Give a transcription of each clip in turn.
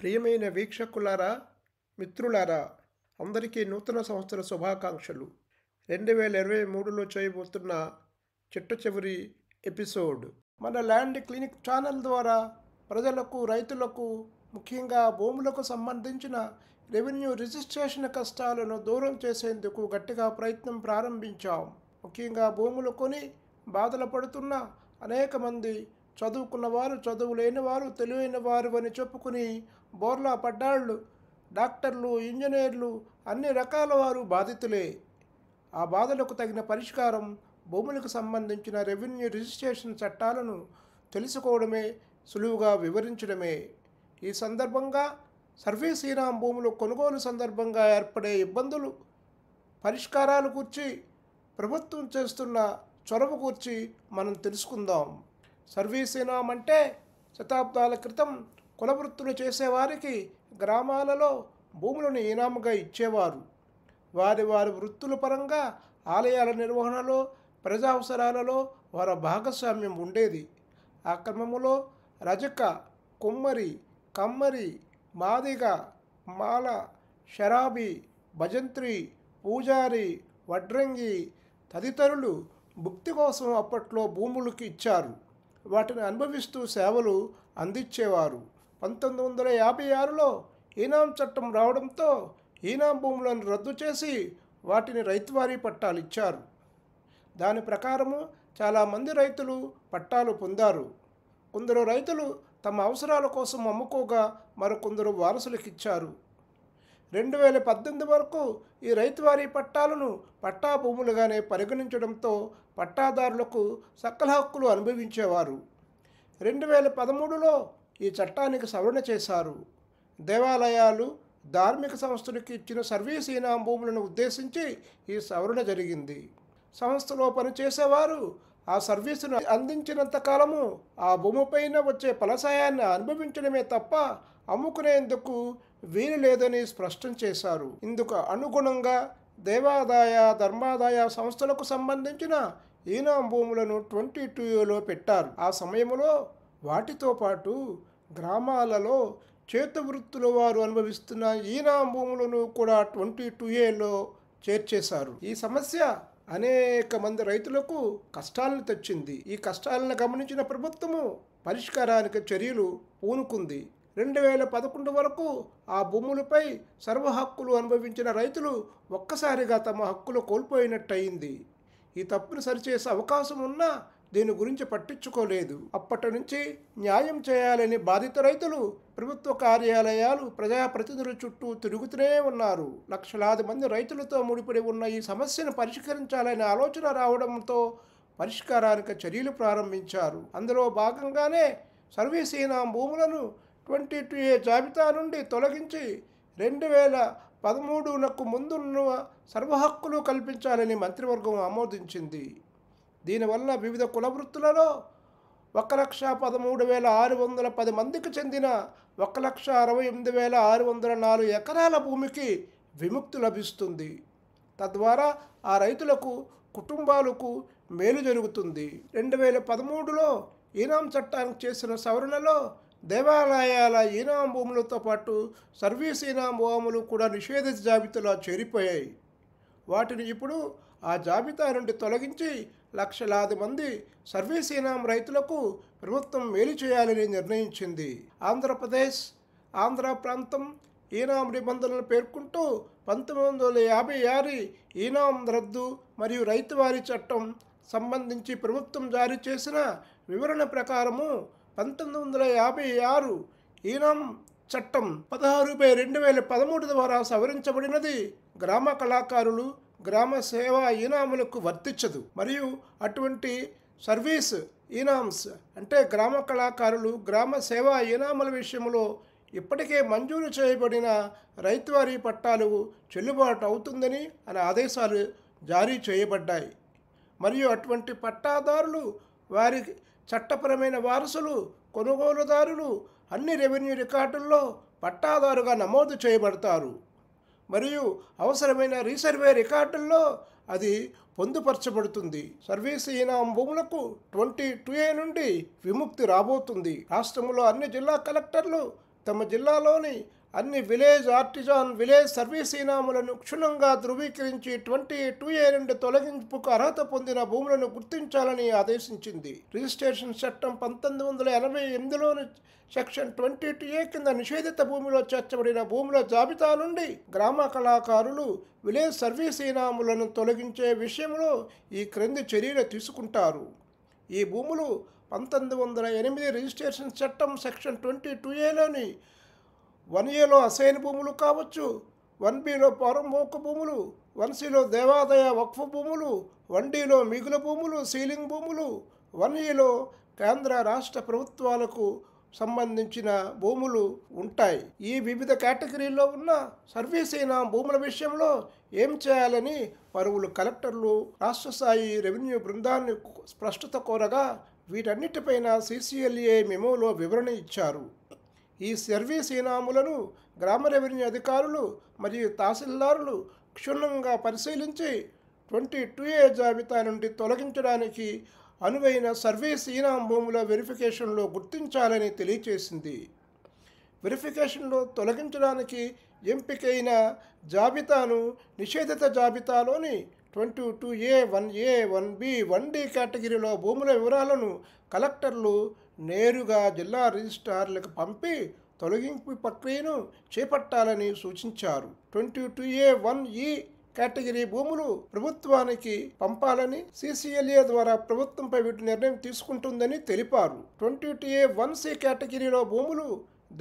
ప్రియమైన వీక్షకులారా, మిత్రులారా, అందరికీ నూతన సంవత్సర శుభాకాంక్షలు. 2023లో చేయబోతున్న చిట్ట చివరి ఎపిసోడ్ మన ల్యాండ్ క్లినిక్ ఛానల్ ద్వారా ప్రజలకు, రైతులకు, ముఖ్యంగా భూములకు సంబంధించిన రెవెన్యూ రిజిస్ట్రేషన్ కష్టాలను దూరం చేసేందుకు గట్టిగా ప్రయత్నం ప్రారంభించాం. ముఖ్యంగా భూములు కొని బాధలు పడుతున్న అనేక మంది చదువుకున్న వారు, చదువు లేని వారు, తెలివైన వారు అని చెప్పుకుని బోర్లా పడ్డాళ్ళు, డాక్టర్లు, ఇంజనీర్లు, అన్ని రకాల వారు బాధితులే. ఆ బాధలకు తగిన పరిష్కారం భూములకు సంబంధించిన రెవెన్యూ రిజిస్ట్రేషన్ చట్టాలను తెలుసుకోవడమే, సులువుగా వివరించడమే. ఈ సందర్భంగా సర్వీస్ ఇనాం భూములు కొనుగోలు సందర్భంగా ఏర్పడే ఇబ్బందులు, పరిష్కారాలు గూర్చి, ప్రభుత్వం చేస్తున్న చొరవ గూర్చి మనం తెలుసుకుందాం. సర్వీస్ ఇనాం అంటే శతాబ్దాల క్రితం కులవృత్తులు చేసేవారికి గ్రామాలలో భూములను ఇనాముగా ఇచ్చేవారు. వారి వృత్తుల పరంగా ఆలయాల నిర్వహణలో, ప్రజా అవసరాలలో వారి భాగస్వామ్యం ఉండేది. ఆ క్రమములో రజక, కుమ్మరి, కమ్మరి, మాదిగ, మాల, షరాబి, భజంత్రి, పూజారి, వడ్రంగి తదితరులు భుక్తి కోసం అప్పట్లో భూములకు ఇచ్చారు. వాటిని అనుభవిస్తూ సేవలు అందించేవారు. 1956లో ఈనాం చట్టం రావడంతో ఈనాం భూములను రద్దు చేసి వాటిని రైతువారీ పట్టాలు ఇచ్చారు. దాని ప్రకారము చాలామంది రైతులు పట్టాలు పొందారు. కొందరు రైతులు తమ అవసరాల కోసం అమ్ముకోగా మరికొందరు వారసులకు ఇచ్చారు. 2018 వరకు ఈ రైతువారీ పట్టాలను పట్టా భూములుగానే పరిగణించడంతో పట్టాదారులకు సకల హక్కులు అనుభవించేవారు. 2013లో ఈ చట్టానికి సవరణ చేశారు. దేవాలయాలు, ధార్మిక సంస్థలకు ఇచ్చిన సర్వీస్ ఇనాం భూములను ఉద్దేశించి ఈ సవరణ జరిగింది. సంస్థలో పనిచేసేవారు ఆ సర్వీసును అందించినంత కాలము ఆ భూమిపైన వచ్చే ఫలసాయాన్ని అనుభవించడమే తప్ప అమ్ముకునేందుకు వీలు లేదని స్పష్టం చేశారు. ఇందుకు అనుగుణంగా దేవాదాయ, ధర్మాదాయ సంస్థలకు సంబంధించిన ఈనాం భూములను 22A పెట్టారు. ఆ సమయంలో వాటితో పాటు గ్రామాలలో చేతి వృత్తుల వారు అనుభవిస్తున్న ఈనాం భూములను కూడా 22Aలో చేర్చేశారు. ఈ సమస్య అనేక మంది రైతులకు కష్టాలను తెచ్చింది. ఈ కష్టాలను గమనించిన ప్రభుత్వము పరిష్కారానికి చర్యలు పూనుకుంది. 2011 వరకు ఆ భూములపై సర్వ హక్కులు అనుభవించిన రైతులు ఒక్కసారిగా తమ హక్కులు కోల్పోయినట్టయింది. ఈ తప్పును సరిచేసే అవకాశం ఉన్నా దీని గురించి పట్టించుకోలేదు. అప్పటి నుంచి న్యాయం చేయాలని బాధిత రైతులు ప్రభుత్వ కార్యాలయాలు, ప్రజాప్రతినిధుల చుట్టూ తిరుగుతూనే ఉన్నారు. లక్షలాది మంది రైతులతో ముడిపడి ఉన్న ఈ సమస్యను పరిష్కరించాలనే ఆలోచన రావడంతో పరిష్కారానికి చర్యలు ప్రారంభించారు. అందులో భాగంగానే సర్వీస్ ఇనాం భూములను 22A జాబితా నుండి తొలగించి 2013కు ముందున్న సర్వ హక్కులు కల్పించాలని మంత్రివర్గం ఆమోదించింది. దీనివల్ల వివిధ కులవృత్తులలో 1,13,610 మందికి చెందిన 1,68,604 ఎకరాల భూమికి విముక్తి లభిస్తుంది. తద్వారా ఆ రైతులకు, కుటుంబాలకు మేలు జరుగుతుంది. 2013లో ఈనాం చట్టానికి చేసిన సవరణలో దేవాలయాల ఈనాం భూములతో పాటు సర్వీస్ ఇనాం భూములు కూడా నిషేధిత జాబితాలో చేరిపోయాయి. వాటిని ఇప్పుడు ఆ జాబితా నుండి తొలగించి లక్షలాది మంది సర్వీస్ ఇనాం రైతులకు ప్రభుత్వం మేలు చేయాలని నిర్ణయించింది. ఆంధ్రప్రదేశ్, ఆంధ్ర ప్రాంతం ఈనాం నిబంధనలు పేర్కొంటూ 1956 ఈనాం రద్దు మరియు రైతువారీ చట్టం సంబంధించి ప్రభుత్వం జారీ చేసిన వివరణ ప్రకారము 1956 ఈనాం చట్టం 16/2013 ద్వారా సవరించబడినది. గ్రామ కళాకారులు, గ్రామ సేవా ఈనాములకు వర్తించదు. మరియు అటువంటి సర్వీస్ ఈనామ్స్ అంటే గ్రామ కళాకారులు, గ్రామ సేవా ఈనాముల విషయంలో ఇప్పటికే మంజూరు చేయబడిన రైతువారీ పట్టాలు చెల్లుబాటు అవుతుందని అనే ఆదేశాలు జారీ చేయబడ్డాయి. మరియు అటువంటి పట్టాదారులు, వారి చట్టపరమైన వారసులు, కొనుగోలుదారులు అన్ని రెవెన్యూ రికార్డుల్లో పట్టాదారుగా నమోదు చేయబడతారు. మరియు అవసరమైన రీసర్వే రికార్డుల్లో అది పొందుపరచబడుతుంది. సర్వీస్ ఇనాం భూములకు 22A నుండి విముక్తి రాబోతుంది. రాష్ట్రంలో అన్ని జిల్లా కలెక్టర్లు తమ జిల్లాలోని అన్ని విలేజ్ ఆర్టిజాన్ విలేజ్ సర్వీస్ ఇనాములను క్షుణ్ణంగా ధృవీకరించి 22A నుండి తొలగింపుకు అర్హత పొందిన భూములను గుర్తించాలని ఆదేశించింది. రిజిస్ట్రేషన్ చట్టం 1988లోని సెక్షన్ 22A కింద నిషేధిత భూమిలో చేర్చబడిన భూముల జాబితా నుండి గ్రామ కళాకారులు విలేజ్ సర్వీస్ ఇనాములను తొలగించే విషయంలో ఈ క్రింది చర్యలు తీసుకుంటారు. ఈ భూములు 1908 రిజిస్ట్రేషన్ చట్టం సెక్షన్ 22Aలోని 1Aలో అసైన్ భూములు కావచ్చు, 1Bలో పరమోక భూములు, 1Cలో దేవాదాయ వక్ఫ్ భూములు, 1Dలో మిగులు భూములు సీలింగ్ భూములు, 1Eలో కేంద్ర రాష్ట్ర ప్రభుత్వాలకు సంబంధించిన భూములు ఉంటాయి. ఈ వివిధ కేటగిరీల్లో ఉన్న సర్వీస్ ఇనాం భూముల విషయంలో ఏం చేయాలని పలువురు కలెక్టర్లు రాష్ట్ర స్థాయి రెవెన్యూ బృందాన్ని స్పష్టత కోరగా వీటన్నిటిపైన CCLA మెమోలో వివరణ ఇచ్చారు. ఈ సర్వీస్ ఇనాములను గ్రామ రెవెన్యూ అధికారులు మరియు తహసీల్దారులు క్షుణ్ణంగా పరిశీలించి 22A జాబితా నుండి తొలగించడానికి అనువైన సర్వీస్ ఇనాం భూముల వెరిఫికేషన్లో గుర్తించాలని తెలియచేసింది. వెరిఫికేషన్లో తొలగించడానికి ఎంపికైన జాబితాను నిషేధిత జాబితాలోని 22A, 1A, 1B, 1D కేటగిరీలో భూముల వివరాలను కలెక్టర్లు నేరుగా జిల్లా రిజిస్ట్రార్లకు పంపి తొలగింపు ప్రక్రియను చేపట్టాలని సూచించారు. 22A, 1E కేటగిరీ భూములు ప్రభుత్వానికి పంపాలని CCLA ద్వారా ప్రభుత్వంపై వీటి నిర్ణయం తీసుకుంటుందని తెలిపారు. 22A, 1C కేటగిరీలో భూములు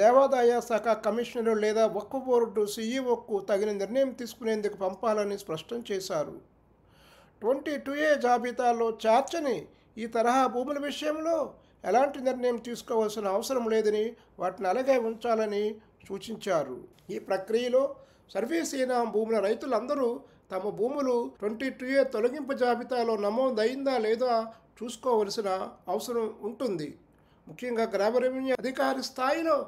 దేవాదాయ శాఖ కమిషనర్ లేదా వక్ఫ్ బోర్డు CEOకు తగిన నిర్ణయం తీసుకునేందుకు పంపాలని స్పష్టం చేశారు. 22A జాబితాలో చేర్చని ఈ తరహా భూముల విషయంలో ఎలాంటి నిర్ణయం తీసుకోవాల్సిన అవసరం లేదని వాటిని అలాగే ఉంచాలని సూచించారు. ఈ ప్రక్రియలో సర్వీస్ ఇనాం భూముల రైతులందరూ తమ భూములు 22A తొలగింపు జాబితాలో నమోదైందా లేదా చూసుకోవలసిన అవసరం ఉంటుంది. ముఖ్యంగా గ్రామ రెవెన్యూ అధికారి స్థాయిలో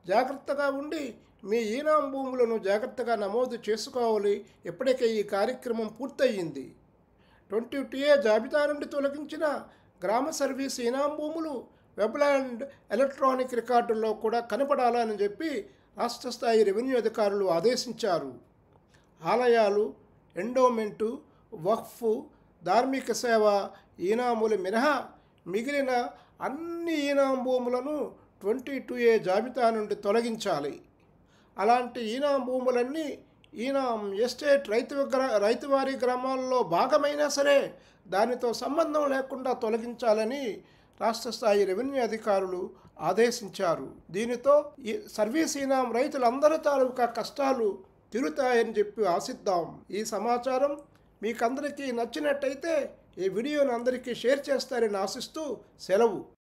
జాగ్రత్తగా ఉండి మీ ఈనాం భూములను జాగ్రత్తగా నమోదు చేసుకోవాలి. ఎప్పటికే ఈ కార్యక్రమం పూర్తయింది. 22A జాబితా నుండి తొలగించిన గ్రామ సర్వీస్ ఇనాం భూములు వెబ్లాండ్ ఎలక్ట్రానిక్ రికార్డుల్లో కూడా కనపడాలని చెప్పి రాష్ట్ర స్థాయి రెవెన్యూ అధికారులు ఆదేశించారు. ఆలయాలు, ఎండోమెంటు, వక్ఫ్, ధార్మిక సేవ ఈనాములు మినహా మిగిలిన అన్ని ఈనాం భూములను 22A జాబితా నుండి తొలగించాలి. అలాంటి ఈనాం భూములన్నీ ఈనాం ఎస్టేట్ రైతువారీ గ్రామాల్లో భాగమైనా సరే దానితో సంబంధం లేకుండా తొలగించాలని రాష్ట్ర స్థాయి రెవెన్యూ అధికారులు ఆదేశించారు. దీనితో ఈ సర్వీస్ ఇనాం రైతులందరి తాలూకా కష్టాలు తీరుతాయని చెప్పి ఆశిద్దాం. ఈ సమాచారం మీకందరికీ నచ్చినట్టయితే ఈ వీడియోను అందరికీ షేర్ చేస్తారని ఆశిస్తూ సెలవు.